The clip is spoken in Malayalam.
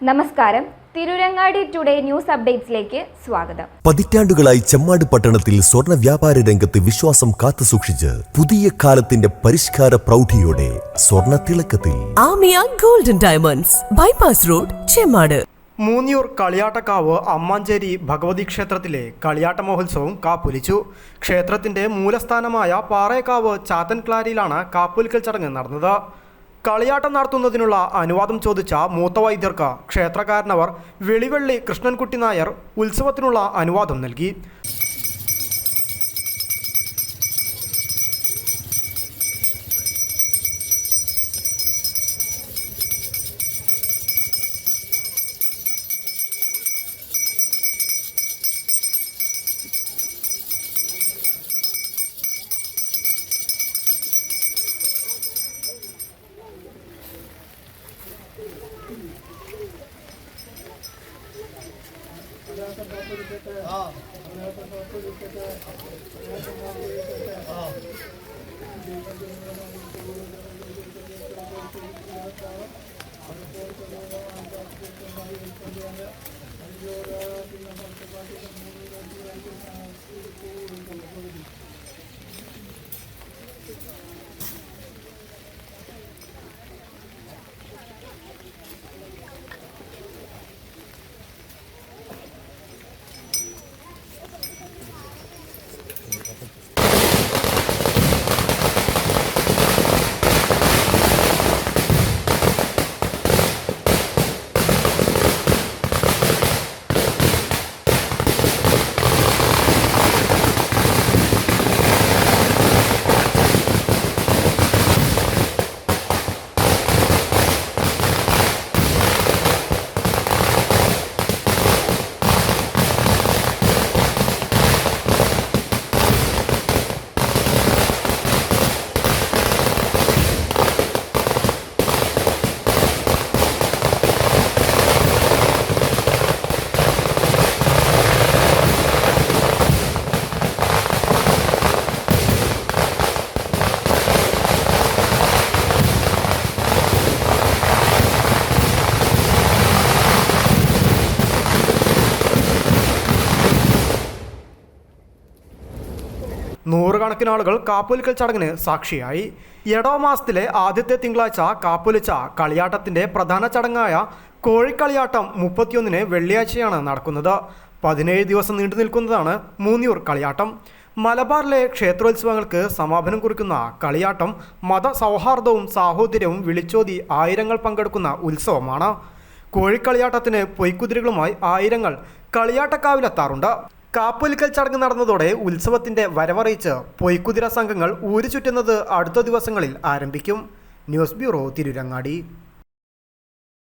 നമസ്കാരം. തിരുരങ്ങാടി ടുഡേ ന്യൂസ് അപ്ഡേറ്റ്സിലേക്ക് സ്വാഗതം. പതിറ്റാണ്ടുകളായി ചെമ്മാട് പട്ടണത്തിൽ സ്വർണ്ണ വ്യാപാര രംഗത്ത് വിശ്വാസം കാത്തുസൂക്ഷിച്ച് പുതിയ കാലത്തിന്റെ പരിഷ്കാര പ്രൗഢിയോടെ സ്വർണ്ണ തിളക്കത്തിൽ Amiya golden diamonds, bypass road, Chemmad. Moonniyur Kaliyattakkavu Ammancheri Bhagavathi ക്ഷേത്രത്തിലെ കളിയാട്ട മഹോത്സവം കാപ്പൊലിച്ചു. ക്ഷേത്രത്തിന്റെ മൂലസ്ഥാനമായ പാറേക്കാവ് ചാത്തൻക്ലാരിയിലാണ് കാപ്പൊലിക്കൽ ചടങ്ങ് നടന്നത്. കളിയാട്ടം നടത്തുന്നതിനുള്ള അനുവാദം ചോദിച്ച മൂത്ത വൈദ്യർക്ക് ക്ഷേത്രകാരനവർ വെളിവള്ളി കൃഷ്ണൻകുട്ടി നായർ ഉത്സവത്തിനുള്ള അനുവാദം നൽകി. നൂറുകണക്കിന് ആളുകൾ കാപ്പൊലിക്കൽ ചടങ്ങിന് സാക്ഷിയായി. എടവ മാസത്തിലെ ആദ്യത്തെ തിങ്കളാഴ്ച കാപ്പൊലിച്ച കളിയാട്ടത്തിൻ്റെ പ്രധാന ചടങ്ങായ കോഴിക്കളിയാട്ടം 31 വെള്ളിയാഴ്ചയാണ് നടക്കുന്നത്. 17 ദിവസം നീണ്ടു നിൽക്കുന്നതാണ് മൂന്നിയൂർ കളിയാട്ടം. മലബാറിലെ ക്ഷേത്രോത്സവങ്ങൾക്ക് സമാപനം കുറിക്കുന്ന കളിയാട്ടം മതസൗഹാർദ്ദവും സാഹോദര്യവും വിളിച്ചോതി ആയിരങ്ങൾ പങ്കെടുക്കുന്ന ഉത്സവമാണ്. കോഴിക്കളിയാട്ടത്തിന് പൊയ്ക്കുതിരകളുമായി ആയിരങ്ങൾ കളിയാട്ടക്കാവിലെത്താറുണ്ട്. കാപ്പൊലിക്കൽ ചടങ്ങ് നടന്നതോടെ ഉത്സവത്തിന്റെ വരവറിയിച്ച് പൊയ്ക്കുതിര സംഘങ്ങൾ ഊരു ചുറ്റുന്നത് അടുത്ത ദിവസങ്ങളിൽ ആരംഭിക്കും. News bureau, Tirurangadi.